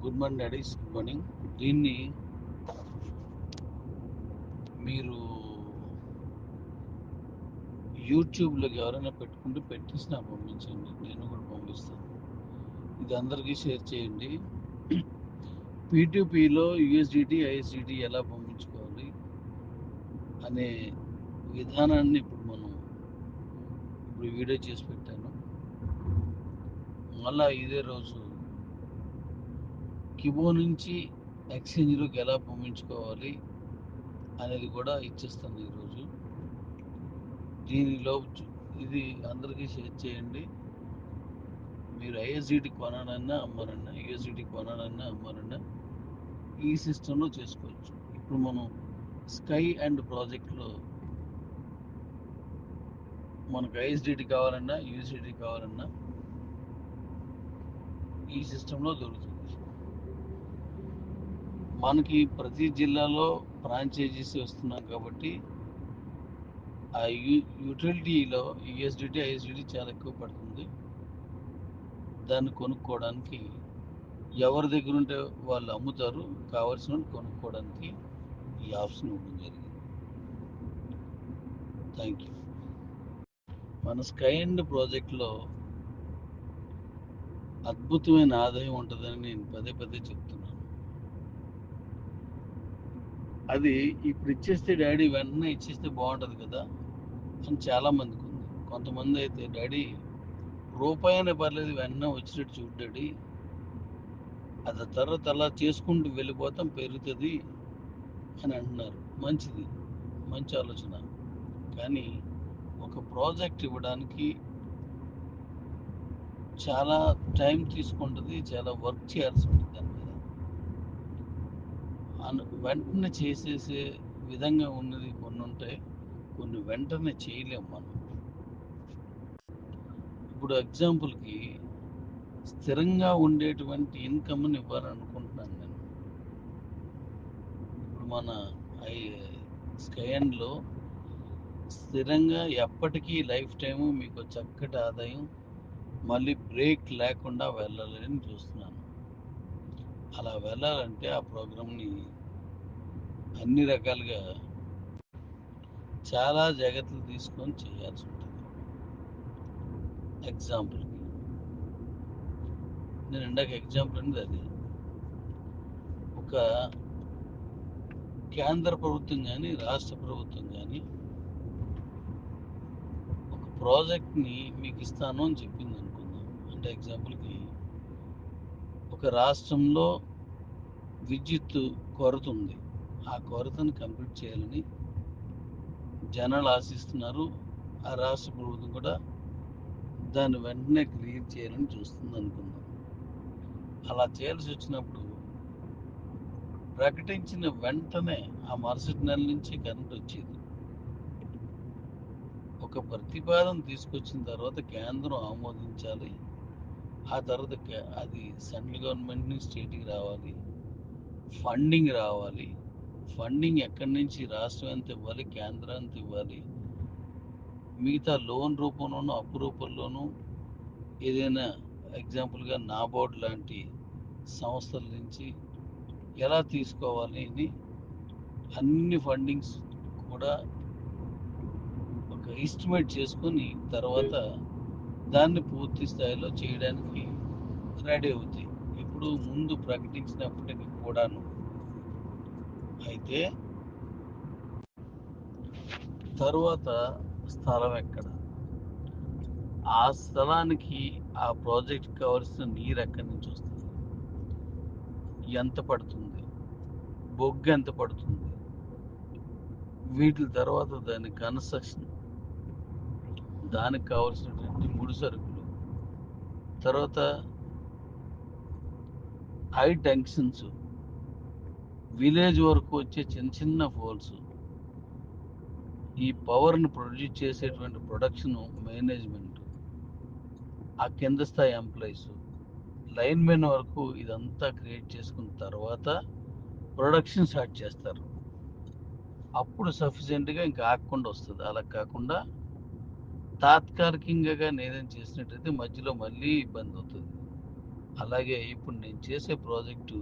Good morning daddy's, good morning. దీన్ని మీరు యూట్యూబ్లోకి ఎవరైనా పెట్టుకుంటే పెట్టేసి నాకు పంపించండి, నేను కూడా పంపిస్తాను. ఇది అందరికీ షేర్ చేయండి. P2Pలో యూఎస్డిటి ఐఎస్డిటి ఎలా పంపించుకోవాలి అనే విధానాన్ని ఇప్పుడు వీడియో చేసి పెట్టాను. మళ్ళా ఇదే రోజు కిబో నుంచి ఎక్స్చేంజ్లోకి ఎలా పంపించుకోవాలి అనేది కూడా ఇచ్చేస్తాను ఈరోజు. దీనిలో ఇది అందరికీ షేర్ చేయండి. మీరు ఐఎస్డిటి కొనాలన్నా అమ్మాలన్నా, యూఎస్డిటి కొనాలన్నా అమ్మాలన్నా ఈ సిస్టంలో చేసుకోవచ్చు. ఇప్పుడు మనం స్కై అండ్ ప్రాజెక్ట్లో మనకు ఐఎస్డిటి కావాలన్నా యూఎస్డిటి కావాలన్నా ఈ సిస్టంలో దొరుకుతుంది. మనకి ప్రతి జిల్లాలో ఫ్రాంచైజీస్ వస్తున్నాం కాబట్టి ఆ యూటిలిటీలో యూఎస్డిటి ఐఎస్డిటి చాలా ఎక్కువ పడుతుంది. దాన్ని కొనుక్కోవడానికి ఎవరి దగ్గర ఉంటే వాళ్ళు అమ్ముతారు, కావాల్సిన కొనుక్కోవడానికి ఈ ఆప్షన్ ఇవ్వడం జరిగింది. Thank you. మన స్కై అండ్ ప్రాజెక్ట్లో అద్భుతమైన ఆదాయం ఉంటుందని నేను పదే పదే చెప్తున్నాను. అది ఇప్పుడు ఇచ్చేస్తే డాడీ వెంటనే ఇచ్చేస్తే బాగుంటుంది కదా అని చాలామందికి ఉంది. కొంతమంది అయితే డాడీ రూపాయనే పర్లేదు వెంటనే వచ్చినట్టు చూడు డాడీ, అది తర్వాత అలా చేసుకుంటూ వెళ్ళిపోతాం, పెరుగుతుంది అని అంటున్నారు. మంచిది, మంచి ఆలోచన. కానీ ఒక ప్రాజెక్ట్ ఇవ్వడానికి చాలా టైం తీసుకుంటుంది, చాలా వర్క్ చేయాల్సి ఉంటుంది దాని మీద. వెంటనే చేసేసే విధంగా ఉన్నది కొన్ని ఉంటాయి, కొన్ని వెంటనే చేయలేము మనం. ఇప్పుడు ఎగ్జాంపుల్కి స్థిరంగా ఉండేటువంటి ఇన్కమ్ని ఇవ్వాలనుకుంటున్నాను నేను. ఇప్పుడు మన ఐ స్కై అండ్లో స్థిరంగా ఎప్పటికీ లైఫ్ టైము మీకు చక్కటి ఆదాయం, మళ్ళీ బ్రేక్ లేకుండా వెళ్ళాలని చూస్తున్నాను. అలా వెళ్ళాలంటే ఆ ప్రోగ్రామ్ని అన్ని రకాలుగా చాలా జాగ్రత్తలు తీసుకొని చేయాల్సి ఉంటుంది. ఎగ్జాంపుల్కి నేను ఇందాక ఎగ్జాంపుల్ అనేది అది ఒక కేంద్ర ప్రభుత్వం కానీ రాష్ట్ర ప్రభుత్వం కానీ ఒక ప్రాజెక్ట్ని మీకు ఇస్తాను అని చెప్పింది అనుకుందాం. అంటే ఎగ్జాంపుల్కి ఒక రాష్ట్రంలో విద్యుత్ కొరత ఉంది, ఆ కొరతను కంప్లీట్ చేయాలని జనాలు ఆశిస్తున్నారు. ఆ రాష్ట్ర ప్రభుత్వం కూడా దాన్ని వెంటనే క్లియర్ చేయాలని చూస్తుంది అనుకుందాం. అలా చేయాల్సి వచ్చినప్పుడు ప్రకటించిన వెంటనే ఆ మరుసటి నెల నుంచి కరెంట్ వచ్చేది. ఒక ప్రతిపాదన తీసుకొచ్చిన తర్వాత కేంద్రం ఆమోదించాలి. ఆ తర్వాత అది సెంట్రల్ గవర్నమెంట్ నుంచి స్టేట్కి రావాలి, ఫండింగ్ రావాలి. ఫండింగ్ ఎక్కడి నుంచి రాష్ట్రం ఎంత ఇవ్వాలి, కేంద్రం ఎంత ఇవ్వాలి, మిగతా లోన్ రూపంలోనూ అప్పు రూపంలోనూ ఏదైనా ఎగ్జాంపుల్గా నాబార్డ్ లాంటి సంస్థల నుంచి ఎలా తీసుకోవాలి అని అన్ని ఫండింగ్స్ కూడా ఒక ఎస్టిమేట్ చేసుకొని తర్వాత దాన్ని పూర్తి స్థాయిలో చేయడానికి రెడీ అవుతాయి. ఇప్పుడు ముందు ప్రకటించినప్పటికీ కూడాను. అయితే తరువాత స్థలం ఎక్కడ, ఆ స్థలానికి ఆ ప్రాజెక్ట్ కావాల్సిన నీరు ఎక్కడి నుంచి వస్తుంది, ఎంత పడుతుంది, బొగ్గు ఎంత పడుతుంది, వీటి తర్వాత దాని కన్స్ట్రక్షన్, దానికి కావాల్సినటువంటి ముడి సరుకులు, తర్వాత హై టెన్షన్స్, విలేజ్ వరకు వచ్చే చిన్న చిన్న పోల్స్, ఈ పవర్ని ప్రొడ్యూస్ చేసేటువంటి ప్రొడక్షన్ మేనేజ్మెంట్, ఆ కింద స్థాయి ఎంప్లాయీస్, లైన్మెన్ వరకు ఇదంతా క్రియేట్ చేసుకున్న తర్వాత ప్రొడక్షన్ స్టార్ట్ చేస్తారు. అప్పుడు సఫిషియెంట్గా ఇంకా ఆగకుండా వస్తుంది. అలా కాకుండా తాత్కాలికంగా ఏదైనా చేసినట్టయితే మధ్యలో మళ్ళీ ఇబ్బంది అవుతుంది. అలాగే ఇప్పుడు నేను చేసే ప్రాజెక్టు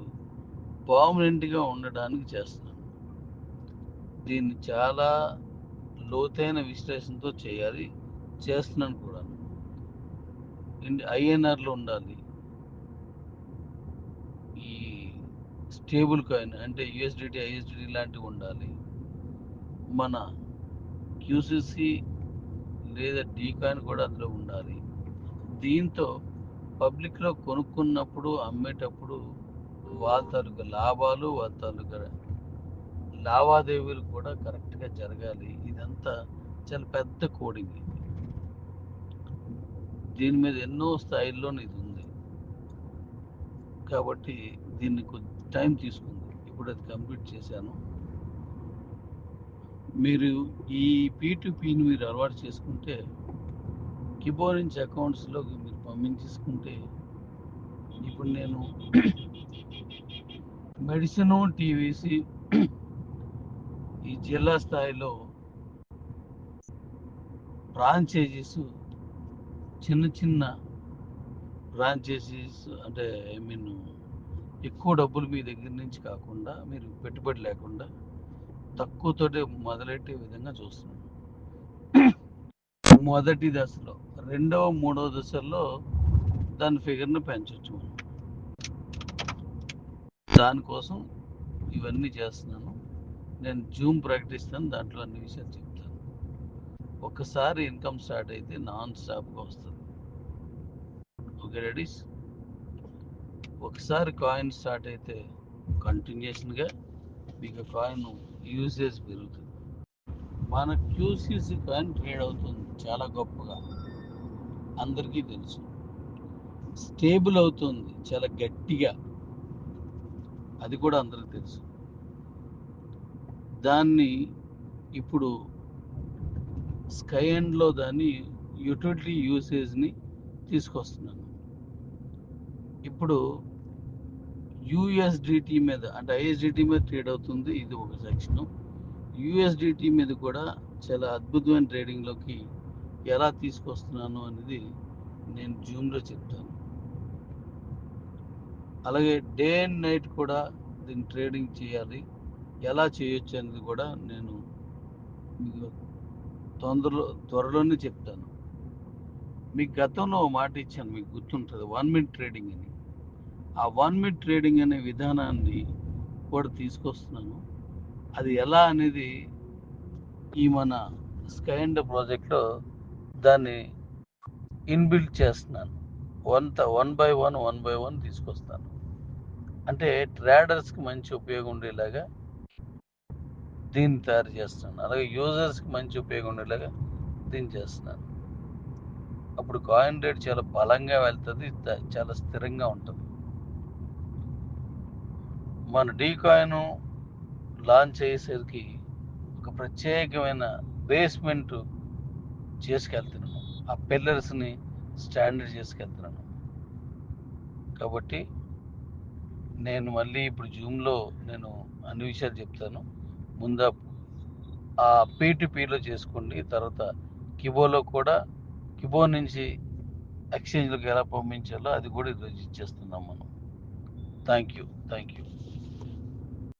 పర్మనెంట్గా ఉండడానికి చేస్తున్నాను. దీన్ని చాలా లోతైన విశ్లేషణతో చేయాలి, చేస్తున్నాను కూడా. ఐఎన్ఆర్లో ఉండాలి, ఈ స్టేబుల్ కాయిన్ అంటే యుఎస్డిటి ఐఎస్డిటి లాంటివి ఉండాలి, మన క్యూసిసి లేదా డీ కాయిన్ కూడా అందులో ఉండాలి. దీంతో పబ్లిక్లో కొనుక్కున్నప్పుడు అమ్మేటప్పుడు వాళ్ళ తాలూకా లాభాలు, వాళ్ళ తాలూకా లావాదేవీలు కూడా కరెక్ట్గా జరగాలి. ఇదంతా చాలా పెద్ద కోడింగ్ ఇది. దీని మీద ఎన్నో స్థాయిల్లో ఇది ఉంది. కాబట్టి దీన్ని కొంచెం టైం తీసుకుంది. ఇప్పుడు అది కంప్లీట్ చేశాను. మీరు ఈ పీని మీరు అలవాటు చేసుకుంటే కిబో నుంచి అకౌంట్స్లోకి మీరు పంపించేసుకుంటే ఇప్పుడు నేను మెడిసిన్, టీవీసీ ఈ జిల్లా స్థాయిలో ఫ్రాంచైజీస్, చిన్న చిన్న ఫ్రాంచైజీస్ అంటే ఐ మీన్ ఎక్కువ డబ్బులు మీ దగ్గర నుంచి కాకుండా, మీరు పెట్టుబడి లేకుండా తక్కువతోటి మొదలెట్టే విధంగా చూస్తున్నాను. మొదటి దశలో, రెండవ మూడవ దశల్లో దాని ఫిగర్ను పెంచవచ్చు. దానికోసం ఇవన్నీ చేస్తున్నాను. నేను జూమ్ ప్రకటిస్తాను, దాంట్లో అన్ని విషయాలు చెప్తాను. ఒక్కసారి ఇన్కమ్ స్టార్ట్ అయితే నాన్ స్టాప్గా వస్తుంది. Okay Redis? ఒకసారి కాయిన్ స్టార్ట్ అయితే కంటిన్యూషన్గా మీకు కాయిన్ యూసేజ్ పెరుగుతుంది. మన క్యూసీసీ కాయిన్ ట్రేడ్ అవుతుంది చాలా గొప్పగా, అందరికీ తెలుసు. స్టేబుల్ అవుతుంది చాలా గట్టిగా, అది కూడా అందరికీ తెలుసు. దాన్ని ఇప్పుడు స్కై ఎండ్లో దాన్ని యూటిలిటీ యూసేజ్ని తీసుకొస్తున్నాను. ఇప్పుడు యూఎస్డిటి మీద అంటే ఐఎస్డిటి మీద ట్రేడ్ అవుతుంది, ఇది ఒక సెక్షన్. యూఎస్డిటి మీద కూడా చాలా అద్భుతమైన ట్రేడింగ్లోకి ఎలా తీసుకొస్తున్నాను అనేది నేను జూమ్లో చెప్తాను. అలాగే డే అండ్ నైట్ కూడా దీన్ని ట్రేడింగ్ చేయాలి, ఎలా చేయొచ్చు అనేది కూడా నేను మీకు త్వరలోనే చెప్తాను. మీకు గతంలో ఓ మాట ఇచ్చాను, మీకు గుర్తుంటుంది, 1 మినిట్ ట్రేడింగ్ అని. ఆ 1 మినిట్ ట్రేడింగ్ అనే విధానాన్ని కూడా తీసుకొస్తున్నాను. అది ఎలా అనేది ఈ మన స్కై అండ్ ప్రాజెక్ట్లో దాన్ని ఇన్బిల్ట్ చేస్తున్నాను. వన్ బై వన్ తీసుకొస్తాను. అంటే ట్రేడర్స్కి మంచి ఉపయోగం ఉండేలాగా దీన్ని తయారు చేస్తున్నాను. అలాగే యూజర్స్కి మంచి ఉపయోగం ఉండేలాగా దీన్ని చేస్తున్నాను. అప్పుడు కాయిన్ రేట్ చాలా బలంగా వెళ్తుంది, చాలా స్థిరంగా ఉంటుంది. మన డీ కాయిన్ లాంచ్ అయ్యేసరికి ఒక ప్రత్యేకమైన బేస్మెంట్ చేసుకెళ్తున్నాను, ఆ పిల్లర్స్ని స్టాండర్డ్ చేసుకెళ్తున్నాను. కాబట్టి నేను మళ్ళీ ఇప్పుడు జూమ్లో నేను అన్ని విషయాలు చెప్తాను. ముందు ఆ పీలో చేసుకోండి, తర్వాత కిబోలో కూడా, కిబో నుంచి ఎక్స్చేంజ్లకు ఎలా పంపించాలో అది కూడా ఈరోజు ఇచ్చేస్తున్నాం మనం. Thank you.